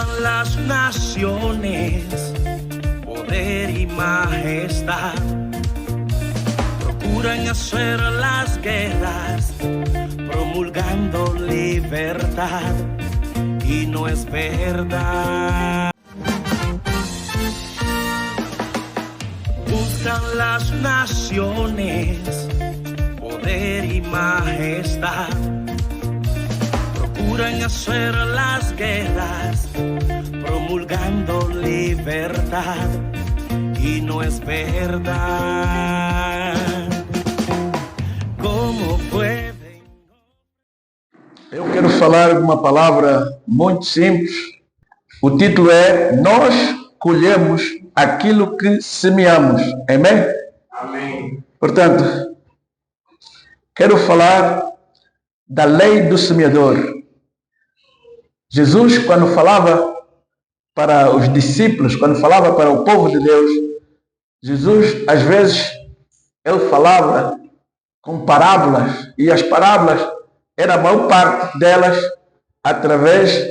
Buscan las naciones poder y majestad, procuran hacer las guerras, promulgando libertad, y no es verdad. Buscan las naciones poder y majestad, procuran hacer las guerras, promulgando libertad, y no es verdad. ¿Cómo pueden? Eu quero falar uma palavra muito simples. O título é: Nós colhemos aquilo que semeamos. Amém? Amém. Portanto, quero falar da lei do semeador. Jesus, quando falava para os discípulos, quando falava para o povo de Deus, Jesus, às vezes, ele falava com parábolas, e as parábolas, era a maior parte delas através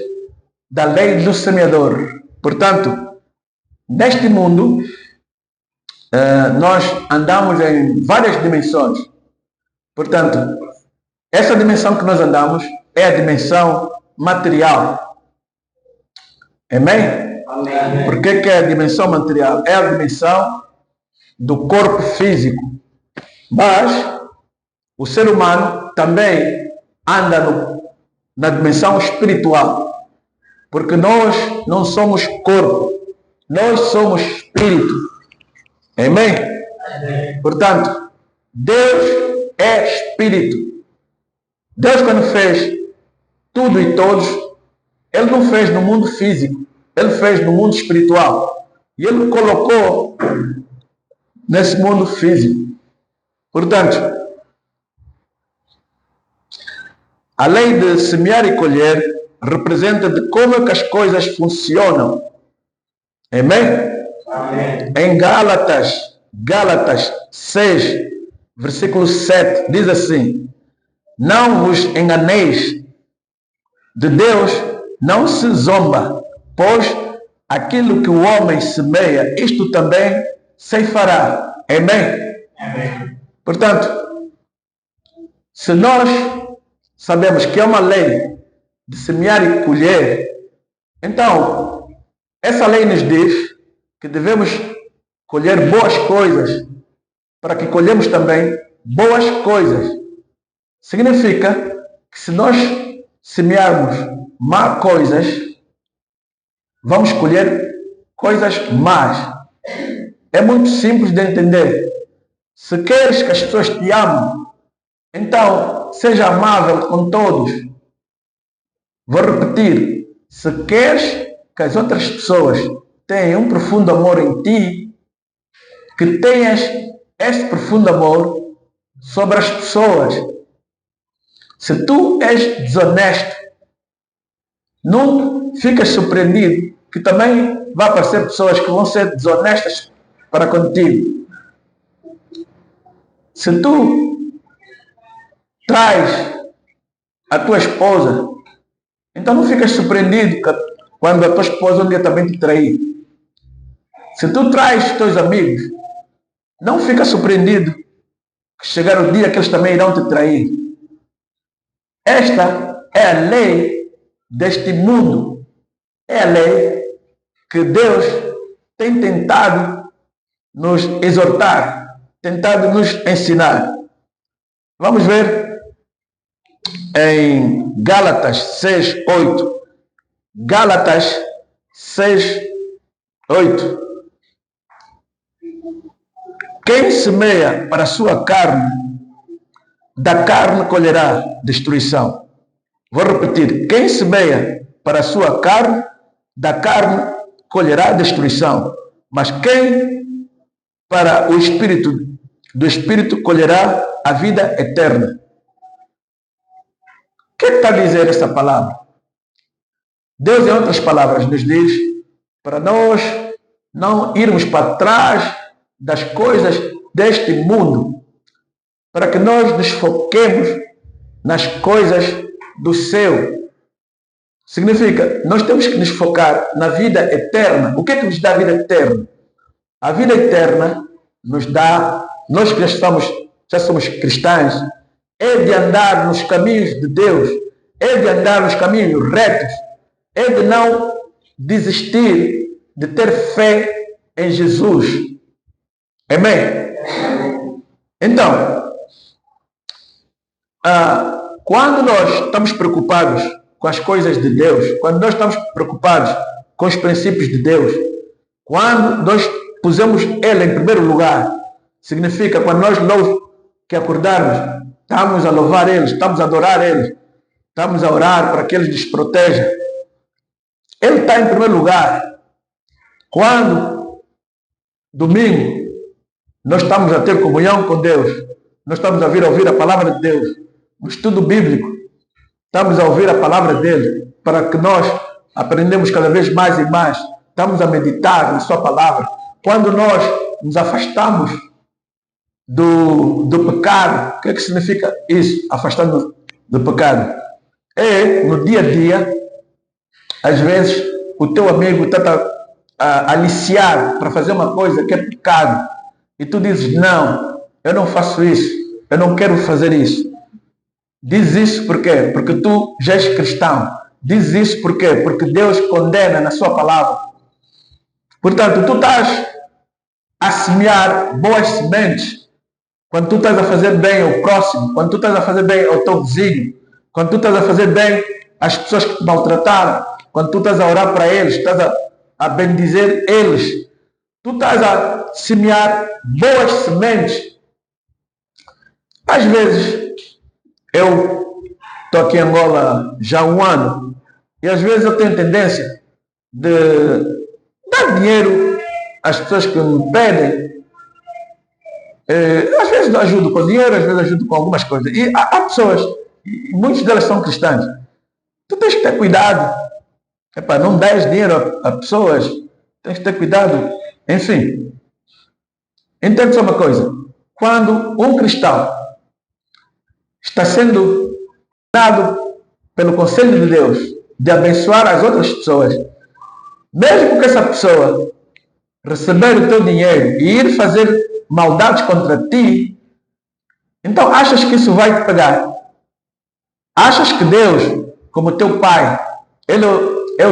da lei do semeador. Portanto, neste mundo, nós andamos em várias dimensões. Portanto, essa dimensão que nós andamos é a dimensão material. Amém? Amém. Por que é a dimensão material? É a dimensão do corpo físico. Mas o ser humano também anda na dimensão espiritual. Porque nós não somos corpo, nós somos espírito. Amém? Amém. Portanto, Deus é espírito. Deus, quando fez tudo e todos, ele não fez no mundo físico, ele fez no mundo espiritual. E ele colocou nesse mundo físico. Portanto, a lei de semear e colher representa de como é que as coisas funcionam. Amém? Amém. Em Gálatas 6, versículo 7, diz assim: Não vos enganeis, de Deus não se zomba, pois aquilo que o homem semeia, isto também ceifará. Amém? Amém. Portanto, se nós sabemos que é uma lei de semear e colher, então essa lei nos diz que devemos colher boas coisas, para que colhemos também boas coisas. Significa que se nós semearmos má coisas, vamos colher coisas más. É muito simples de entender. Se queres que as pessoas te amem, então seja amável com todos. Vou repetir: se queres que as outras pessoas tenham um profundo amor em ti, que tenhas esse profundo amor sobre as pessoas. Se tu és desonesto, não ficas surpreendido que também vai aparecer pessoas que vão ser desonestas para contigo. Se tu traz a tua esposa, então não ficas surpreendido quando a tua esposa um dia também te trair. Se tu traz os teus amigos, não fica surpreendido que chegar o dia que eles também irão te trair. Esta é a lei deste mundo. É a lei que Deus tem tentado nos exortar, tentado nos ensinar. Vamos ver em Gálatas 6:8. Gálatas 6:8. Quem semeia para a sua carne, da carne colherá destruição. Vou repetir: quem semeia para a sua carne, da carne colherá destruição. Mas quem para o Espírito, do Espírito colherá a vida eterna. O que está a dizer essa palavra? Deus, em outras palavras, nos diz para nós não irmos para trás das coisas deste mundo, para que nós nos foquemos nas coisas do céu. Significa, nós temos que nos focar na vida eterna. O que é que nos dá a vida eterna? A vida eterna nos dá, nós que já somos cristãos, é de andar nos caminhos de Deus, é de andar nos caminhos retos, é de não desistir de ter fé em Jesus. Amém? Então, quando nós estamos preocupados com as coisas de Deus, quando nós estamos preocupados com os princípios de Deus, quando nós pusemos Ele em primeiro lugar, significa quando nós logo que acordarmos, estamos a louvar Ele, estamos a adorar Ele, estamos a orar para que Ele nos proteja. Ele está em primeiro lugar. Quando, domingo, nós estamos a ter comunhão com Deus, nós estamos a ouvir a palavra de Deus, o estudo bíblico, estamos a ouvir a palavra dele, para que nós aprendemos cada vez mais e mais, estamos a meditar na sua palavra. Quando nós nos afastamos do pecado, o que é que significa isso? Afastando do pecado. É, no dia a dia, às vezes, o teu amigo está a aliciar para fazer uma coisa que é pecado, e tu dizes, não, eu não faço isso, eu não quero fazer isso. Diz isso por quê? Porque tu já és cristão. Diz isso por quê? Porque Deus condena na sua palavra. Portanto, tu estás a semear boas sementes quando tu estás a fazer bem ao próximo, quando tu estás a fazer bem ao teu vizinho, quando tu estás a fazer bem às pessoas que te maltrataram, quando tu estás a orar para eles, estás a bendizer eles, tu estás a semear boas sementes. Às vezes, eu estou aqui em Angola já há um ano e às vezes eu tenho tendência de dar dinheiro às pessoas que me pedem. Às vezes eu ajudo com dinheiro, às vezes ajudo com algumas coisas. E há pessoas, e muitas delas são cristãs. Tu tens que ter cuidado. Não dás dinheiro a pessoas, tens que ter cuidado. Enfim, entende só uma coisa. Quando um cristão está sendo dado pelo conselho de Deus de abençoar as outras pessoas, mesmo que essa pessoa receber o teu dinheiro e ir fazer maldades contra ti, então achas que isso vai te pegar? Achas que Deus, como teu Pai, Ele é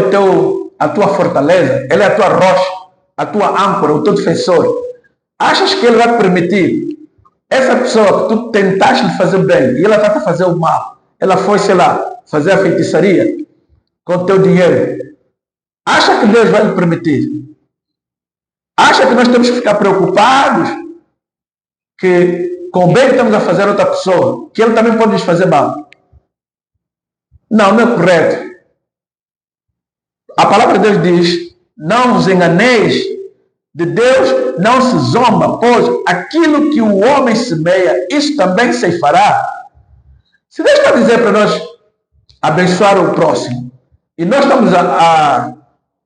a tua fortaleza, Ele é a tua rocha, a tua âncora, o teu defensor? Achas que Ele vai permitir essa pessoa que tu tentaste lhe fazer bem e ela está a fazer o mal, ela foi, sei lá, fazer a feitiçaria com o teu dinheiro? Acha que Deus vai lhe permitir? Acha que nós temos que ficar preocupados que com o bem que estamos a fazer a outra pessoa, que ele também pode nos fazer mal? Não, não é correto. A palavra de Deus diz, não vos enganeis, de Deus não se zomba, pois aquilo que o homem semeia, isso também ceifará. Se Deus está a dizer para nós abençoar o próximo, e nós estamos a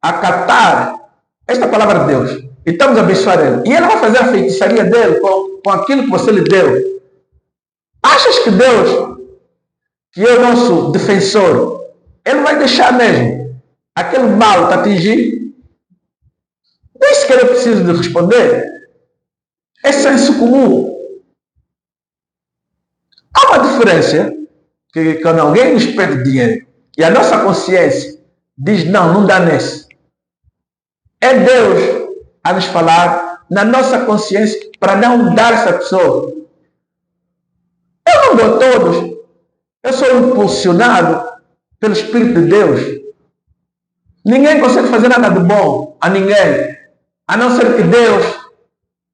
acatar esta palavra de Deus, e estamos a abençoar ele, e ele vai fazer a feitiçaria dele com aquilo que você lhe deu, achas que Deus, que é o nosso defensor, ele vai deixar mesmo aquele mal te atingir? Não é isso que ele precisa de responder. É senso comum. Há uma diferença que quando alguém nos pede dinheiro e a nossa consciência diz não dá nesse, é Deus a nos falar na nossa consciência para não dar essa pessoa. Eu não dou a todos. Eu sou impulsionado pelo Espírito de Deus. Ninguém consegue fazer nada de bom a ninguém, a não ser que Deus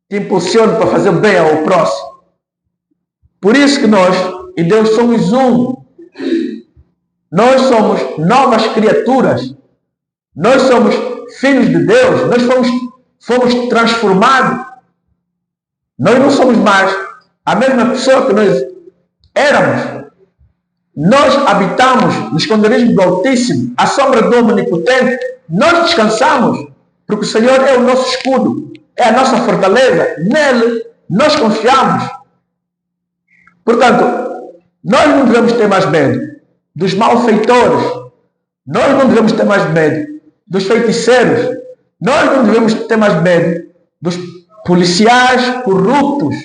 te impulsione para fazer bem ao próximo. Por isso que nós e Deus somos um. Nós somos novas criaturas. Nós somos filhos de Deus. Nós fomos transformados. Nós não somos mais a mesma pessoa que nós éramos. Nós habitamos no esconderijo do Altíssimo, à sombra do Onipotente. Nós descansamos, porque o Senhor é o nosso escudo, é a nossa fortaleza. Nele nós confiamos. Portanto, nós não devemos ter mais medo dos malfeitores, Nós não devemos ter mais medo dos feiticeiros. Nós não devemos ter mais medo dos policiais corruptos.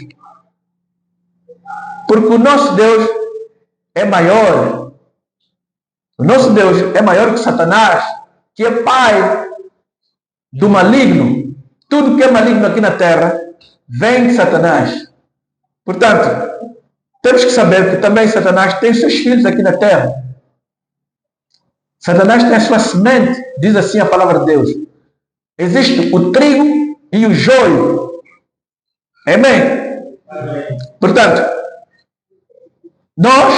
Porque o nosso Deus é maior. O nosso Deus é maior que Satanás, que é pai do maligno. Tudo que é maligno aqui na terra vem de Satanás. Portanto, temos que saber que também Satanás tem seus filhos aqui na terra. Satanás tem a sua semente, diz assim a palavra de Deus. Existe o trigo e o joio. Amém? Amém. Portanto, nós,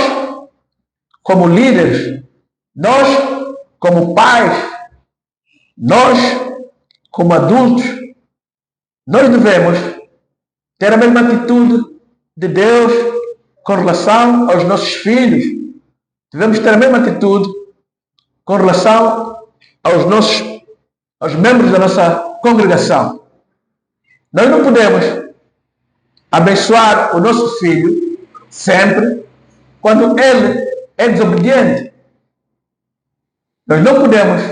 como líderes, nós, como pais, nós, como adultos, nós devemos ter a mesma atitude de Deus com relação aos nossos filhos. Devemos ter a mesma atitude com relação aos membros da nossa congregação. Nós não podemos abençoar o nosso filho sempre quando ele é desobediente. Nós não podemos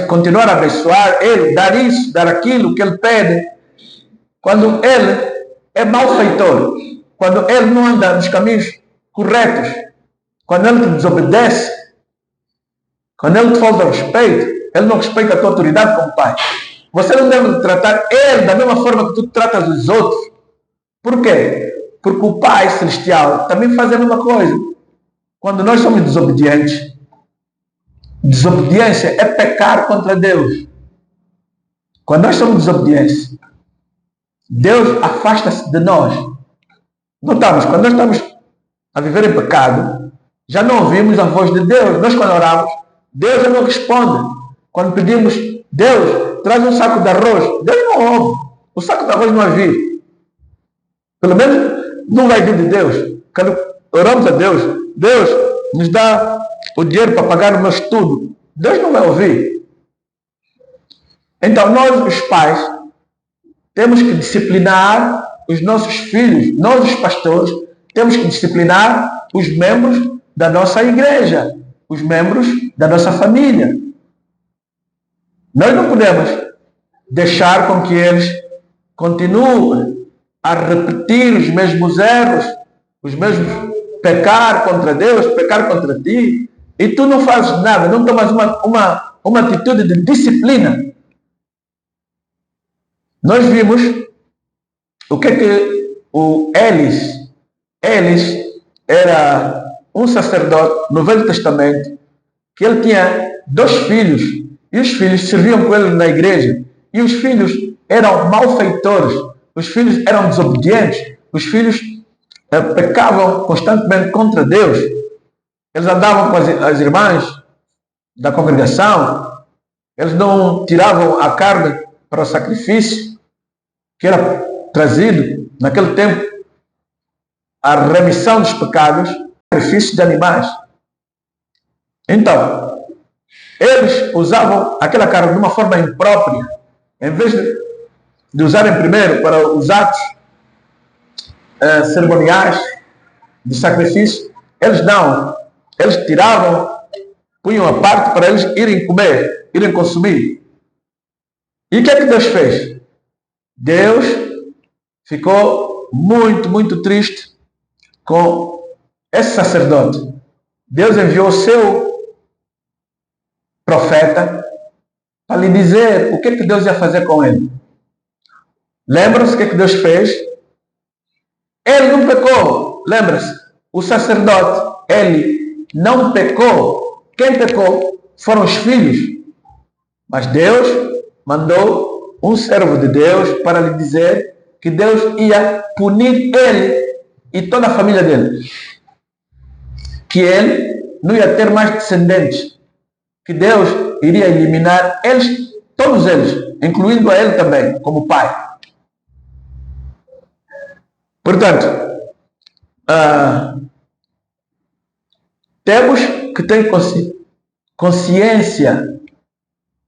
continuar a abençoar ele, dar isso, dar aquilo que ele pede, quando ele é malfeitor, quando ele não anda nos caminhos corretos, quando ele te desobedece, quando ele te falta respeito, ele não respeita a tua autoridade como pai. Você não deve tratar ele da mesma forma que tu tratas os outros. Por quê? Porque o Pai Celestial também faz a mesma coisa. Quando nós somos desobedientes, desobediência é pecar contra Deus. Quando nós somos desobedientes, Deus afasta-se de nós. Notamos, quando nós estamos a viver em pecado, já não ouvimos a voz de Deus. Nós quando oramos, Deus já não responde. Quando pedimos, Deus, traz um saco de arroz, Deus não ouve. O saco de arroz não vai vir. Pelo menos não vai vir de Deus. Quando oramos a Deus, Deus nos dá o dinheiro para pagar o meu estudo. Deus não vai ouvir. Então nós, os pais, temos que disciplinar os nossos filhos. Nós, os pastores, temos que disciplinar os membros da nossa igreja, os membros da nossa família. Nós não podemos deixar com que eles continuem a repetir os mesmos erros, os mesmos pecar contra Deus, pecar contra ti, e tu não fazes nada, não tomas uma atitude de disciplina. Nós vimos o que o Elis era um sacerdote no Velho Testamento, que ele tinha 2 filhos, e os filhos serviam com ele na igreja, e os filhos eram malfeitores, os filhos eram desobedientes, os filhos pecavam constantemente contra Deus. Eles andavam com as irmãs da congregação, eles não tiravam a carne para o sacrifício que era trazido naquele tempo, a remissão dos pecados, sacrifício de animais. Então, eles usavam aquela carne de uma forma imprópria, em vez de usarem primeiro para os atos cerimoniais de sacrifício, eles não. Eles tiravam, punham a parte para eles irem comer, irem consumir. E o que é que Deus fez? Deus ficou muito, muito triste com esse sacerdote. Deus enviou o seu profeta para lhe dizer o que é que Deus ia fazer com ele. Lembram-se o que é que Deus fez? Ele não pecou. Lembra-se? O sacerdote, ele não pecou. Quem pecou foram os filhos. Mas Deus mandou um servo de Deus para lhe dizer que Deus ia punir ele e toda a família dele. Que ele não ia ter mais descendentes. Que Deus iria eliminar eles, todos eles, incluindo a ele também, como pai. Portanto, temos que ter consciência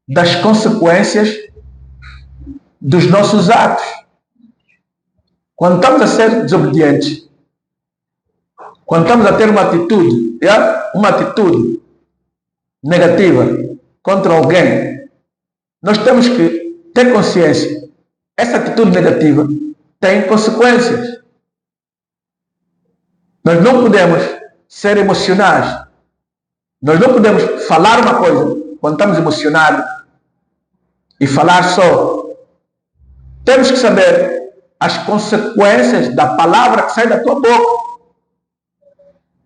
das consequências dos nossos atos. Quando estamos a ser desobedientes, quando estamos a ter uma atitude negativa contra alguém, nós temos que ter consciência. Essa atitude negativa tem consequências. Nós não podemos ser emocionais. Nós não podemos falar uma coisa quando estamos emocionados e falar só. Temos que saber as consequências da palavra que sai da tua boca.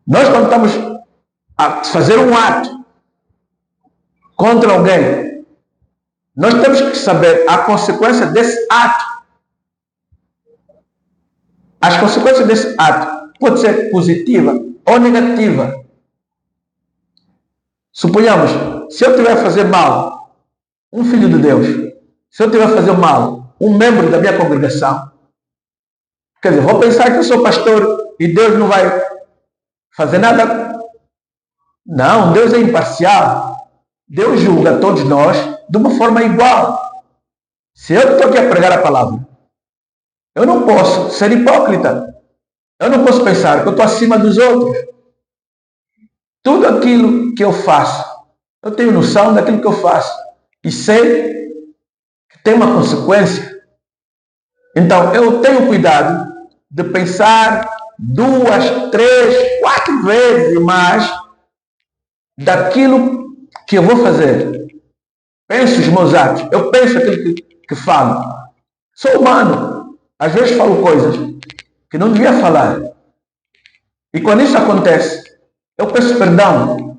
Nós, quando estamos a fazer um ato contra alguém, nós temos que saber a consequência desse ato. As consequências desse ato pode ser positiva ou negativa. Suponhamos, se eu estiver a fazer mal um filho de Deus, se eu estiver a fazer mal um membro da minha congregação, quer dizer, vou pensar que eu sou pastor e Deus não vai fazer nada. Não, Deus é imparcial. Deus julga todos nós de uma forma igual. Se eu estou aqui a pregar a palavra, eu não posso ser hipócrita. Eu não posso pensar que eu estou acima dos outros. Tudo aquilo que eu faço, eu tenho noção daquilo que eu faço e sei que tem uma consequência. Então, eu tenho cuidado de pensar 2, 3, 4 vezes mais daquilo que eu vou fazer. Penso os meus atos, eu penso aquilo que falo. Sou humano, às vezes falo coisas que não devia falar. E quando isso acontece, eu peço perdão.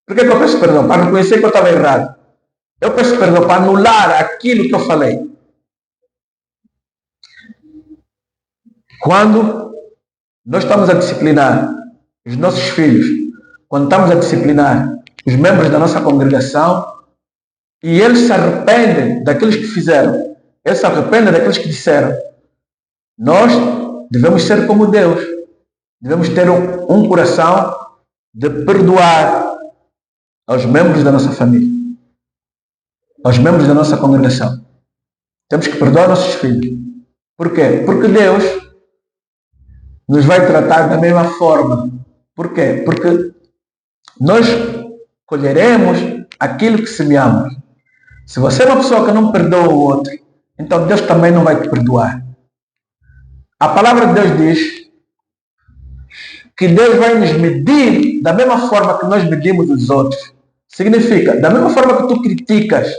Por que eu peço perdão? Para reconhecer que eu estava errado. Eu peço perdão para anular aquilo que eu falei. Quando nós estamos a disciplinar os nossos filhos, quando estamos a disciplinar os membros da nossa congregação, e eles se arrependem daqueles que fizeram, eles se arrependem daqueles que disseram, nós devemos ser como Deus. Devemos ter um coração de perdoar aos membros da nossa família, aos membros da nossa congregação. Temos que perdoar nossos filhos. Por quê? Porque Deus nos vai tratar da mesma forma. Por quê? Porque nós colheremos aquilo que semeamos. Se você é uma pessoa que não perdoa o outro, então Deus também não vai te perdoar. A palavra de Deus diz que Deus vai nos medir da mesma forma que nós medimos os outros. Significa, da mesma forma que tu criticas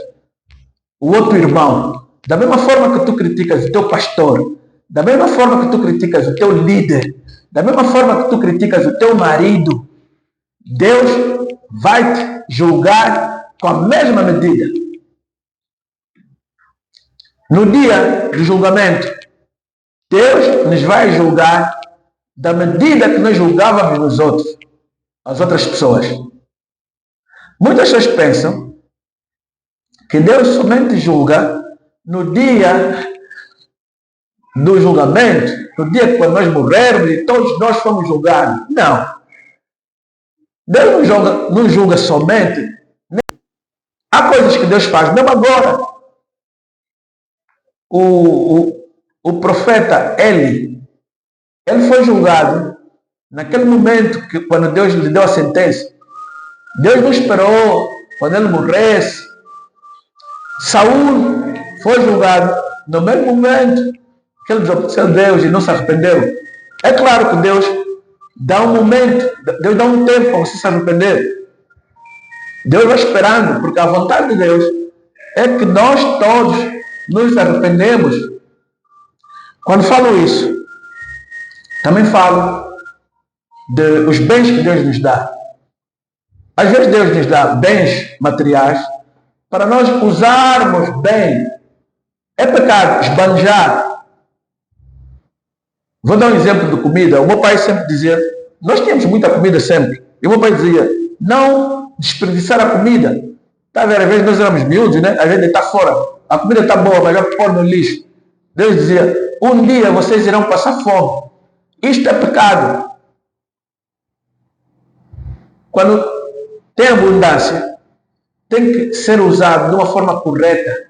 o outro irmão, da mesma forma que tu criticas o teu pastor, da mesma forma que tu criticas o teu líder, da mesma forma que tu criticas o teu marido, Deus vai te julgar com a mesma medida. No dia do julgamento, Deus nos vai julgar da medida que nós julgávamos nos outros, as outras pessoas. Muitas pessoas pensam que Deus somente julga no dia do julgamento, no dia que quando nós morrermos e todos nós fomos julgados. Não. Deus não julga somente. Há coisas que Deus faz, mesmo agora. O profeta Eli, ele foi julgado naquele momento que quando Deus lhe deu a sentença. Deus não esperou quando ele morresse. Saul foi julgado no mesmo momento que ele desobedeceu a Deus e não se arrependeu. É claro que Deus dá um momento, Deus dá um tempo para você se arrepender. Deus vai esperando, porque a vontade de Deus é que nós todos nos arrependemos. Quando falo isso, também falo dos bens que Deus nos dá. Às vezes Deus nos dá bens materiais para nós usarmos bem. É pecado esbanjar. Vou dar um exemplo de comida. O meu pai sempre dizia, nós tínhamos muita comida sempre. E o meu pai dizia, não desperdiçar a comida. Tá vendo? Às vezes nós éramos miúdos, né? Às vezes está fora. A comida está boa, mas vai pôr no lixo. Deus dizia, um dia vocês irão passar fome. Isto é pecado. Quando tem abundância, tem que ser usado de uma forma correta.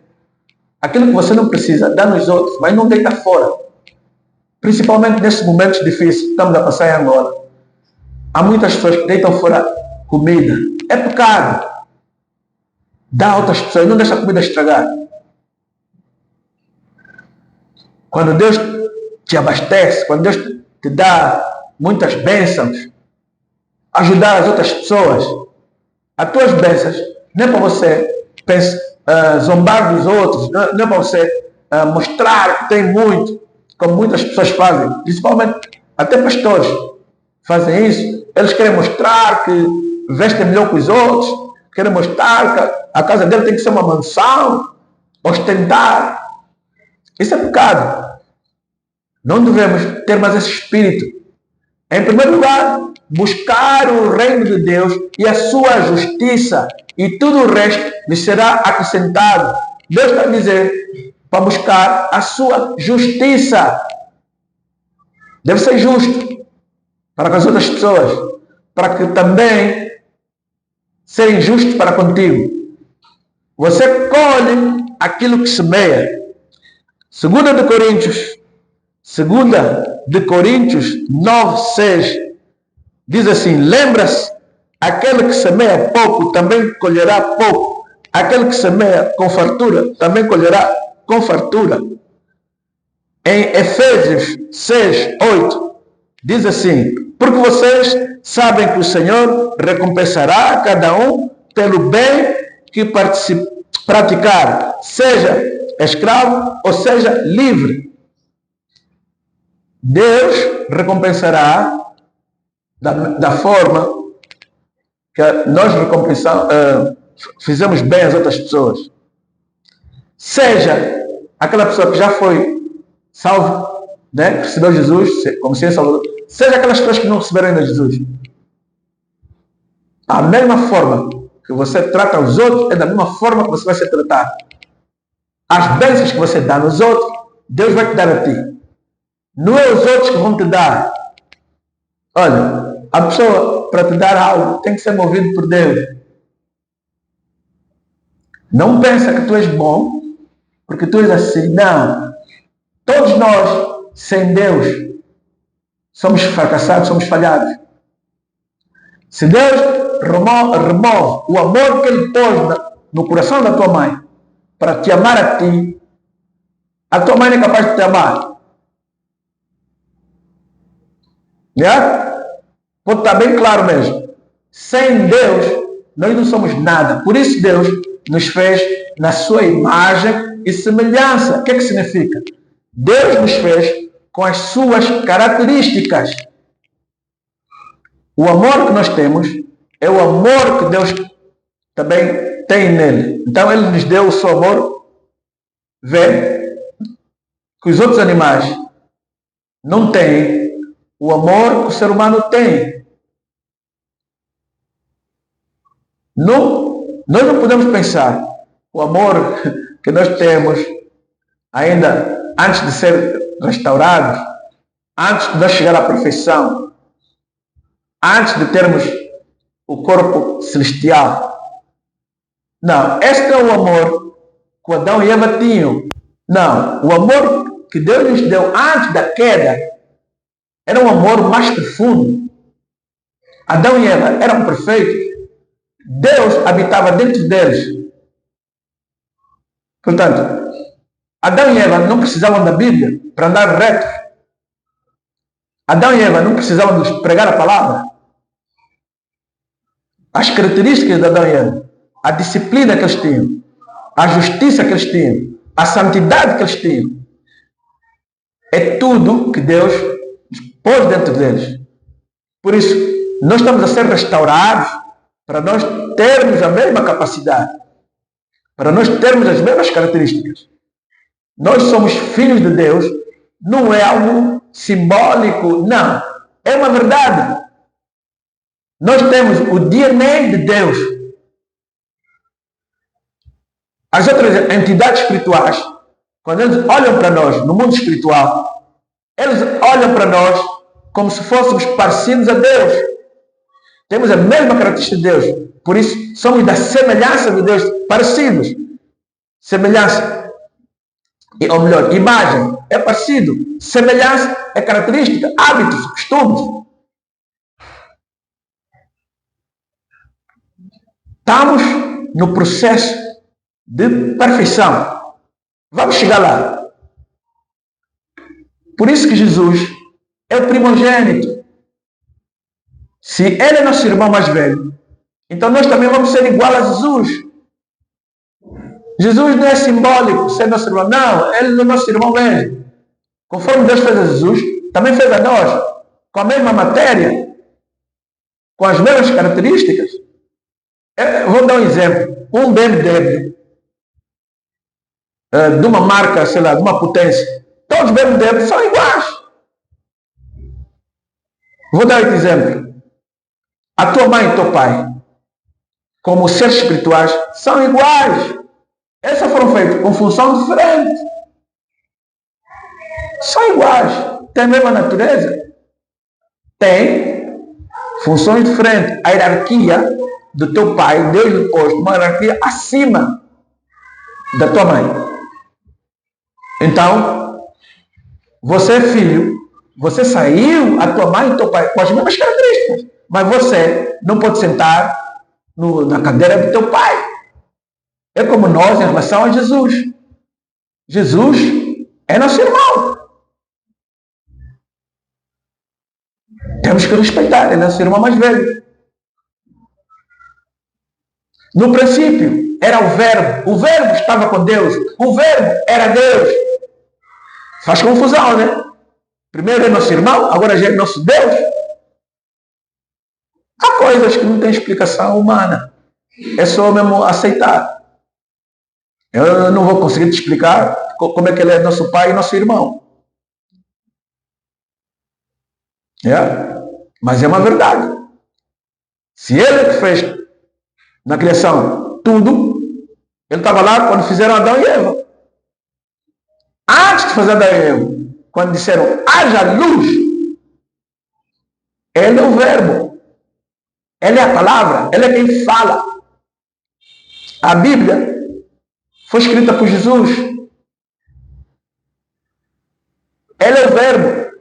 Aquilo que você não precisa, dá nos outros, mas não deita fora. Principalmente nesses momentos difíceis que estamos a passar em Angola. Há muitas pessoas que deitam fora comida. É pecado. Dá a outras pessoas, não deixa a comida estragar. Quando Deus te abastece, quando Deus te dá muitas bênçãos, ajudar as outras pessoas, as tuas bênçãos, não é para você zombar dos outros, não é para você mostrar que tem muito, como muitas pessoas fazem, principalmente até pastores fazem isso. Eles querem mostrar que vestem melhor que os outros, querem mostrar que a casa dele tem que ser uma mansão, ostentar. Isso é pecado. Não devemos ter mais esse espírito. Em primeiro lugar, buscar o reino de Deus e a sua justiça, e tudo o resto lhe será acrescentado. Deus está a dizer para buscar a sua justiça. Deve ser justo para com as outras pessoas, para que também serem justos para contigo. Você colhe aquilo que semeia. 2 de Coríntios 9:6 diz assim: lembra-se, aquele que semeia pouco também colherá pouco, aquele que semeia com fartura também colherá com fartura. Em Efésios 6:8 diz assim: porque vocês sabem que o Senhor recompensará a cada um pelo bem que praticar, seja escravo ou seja livre. Deus recompensará da forma que nós fizemos bem às outras pessoas. Seja aquela pessoa que já foi salva, né, que recebeu Jesus como Senhor Salvador, seja aquelas pessoas que não receberam ainda Jesus. A mesma forma que você trata os outros é da mesma forma que você vai ser tratado. As bênçãos que você dá nos outros, Deus vai te dar a ti. Não é os outros que vão te dar. Olha, a pessoa, para te dar algo, tem que ser movido por Deus. Não pensa que tu és bom, porque tu és assim. Não. Todos nós, sem Deus, somos fracassados, somos falhados. Se Deus remove o amor que Ele pôs no coração da tua mãe para te amar a ti, a tua mãe não é capaz de te amar. Pode estar bem claro mesmo. Sem Deus, nós não somos nada. Por isso Deus nos fez na sua imagem e semelhança. O que é que significa? Deus nos fez com as suas características. O amor que nós temos é o amor que Deus também tem nele. Então Ele nos deu o seu amor. Vê que os outros animais não têm o amor que o ser humano tem. Nós não podemos pensar o amor que nós temos ainda antes de ser restaurados, antes de nós chegar à perfeição, antes de termos o corpo celestial. Não, este é o amor que Adão e Eva tinham. Não, o amor que Deus nos deu antes da queda era um amor mais profundo. Adão e Eva eram perfeitos. Deus habitava dentro deles. Portanto, Adão e Eva não precisavam da Bíblia para andar retos. Adão e Eva não precisavam de pregar a palavra. As características de Adão e Eva, a disciplina que eles tinham, a justiça que eles tinham, a santidade que eles tinham, é tudo que Deus pôs dentro deles. Por isso, nós estamos a ser restaurados para nós termos a mesma capacidade, para nós termos as mesmas características. Nós somos filhos de Deus, não é algo simbólico, não. É uma verdade. Nós temos o DNA de Deus. As outras entidades espirituais, quando eles olham para nós no mundo espiritual, eles olham para nós como se fôssemos parecidos a Deus. Temos a mesma característica de Deus. Por isso, somos da semelhança de Deus, parecidos. Semelhança, ou melhor, imagem é parecido. Semelhança é característica, hábitos, costumes. Estamos no processo de perfeição. Vamos chegar lá. Por isso que Jesus é o primogênito. Se ele é nosso irmão mais velho, então nós também vamos ser igual a Jesus. Jesus não é simbólico ser nosso irmão. Não, ele é nosso irmão mesmo. Conforme Deus fez a Jesus, também fez a nós. Com a mesma matéria, com as mesmas características. Eu vou dar um exemplo. Um BMW de uma marca, sei lá, de uma potência. Todos os BMW são iguais. Vou dar outro exemplo. A tua mãe e o teu pai, como seres espirituais, são iguais. Essas foram feitas com função diferente. São iguais. Têm a mesma natureza. Tem funções diferentes. A hierarquia do teu pai, Deus lhe pôs uma hierarquia acima da tua mãe. Então, você é filho, você saiu a tua mãe e teu pai com as mesmas características, mas você não pode sentar na cadeira do teu pai. É como nós em relação a Jesus. Jesus é nosso irmão. Temos que respeitar, ele é nosso irmão mais velho. No princípio era o verbo estava com Deus, o verbo era Deus. Faz confusão, né? Primeiro é nosso irmão, agora já é nosso Deus. Há coisas que não têm explicação humana. É só mesmo aceitar. Eu não vou conseguir te explicar como é que ele é nosso pai e nosso irmão. Mas é uma verdade. Se ele que fez na criação tudo, ele estava lá quando fizeram Adão e Eva. Antes de fazer Adão e Eva, quando disseram haja luz, ele é o verbo, ele é a palavra, ele é quem fala. A Bíblia foi escrita por Jesus. Ele é o verbo,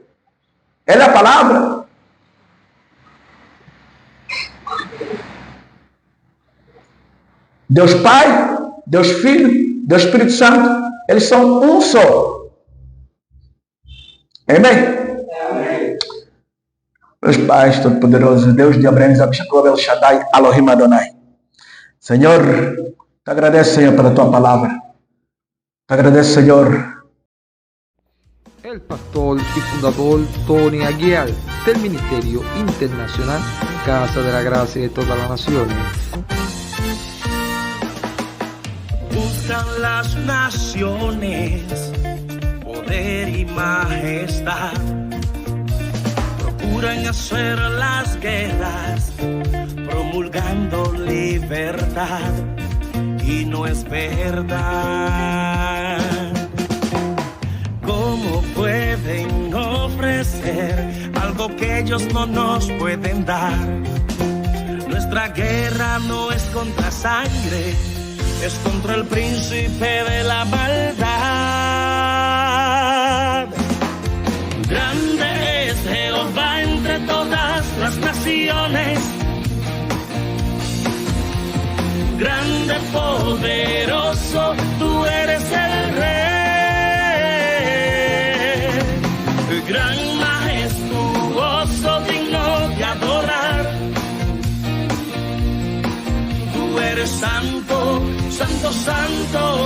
ele é a palavra. Deus Pai, Deus Filho, Deus Espírito Santo, eles são um só. Amém? Amém. Meus pais, Todo-Poderoso, Deus de Abraão, Isaac, Jacob, El Shaddai, Elohim Adonai. Senhor, te agradeço, Senhor, pela tua palavra. Te agradeço, Senhor. El pastor y fundador Tony Aguiar del Ministerio Internacional Casa de la Gracia de todas las Naciones. Buscan las naciones poder y majestad, procuran hacer las guerras promulgando libertad, y no es verdad. ¿Cómo pueden ofrecer algo que ellos no nos pueden dar? Nuestra guerra no es contra sangre, es contra el príncipe de la maldad. Grande es Jehová entre todas las naciones, grande, poderoso, tú eres el rey. Gran, majestuoso, digno de adorar. Tú eres santo, santo, santo.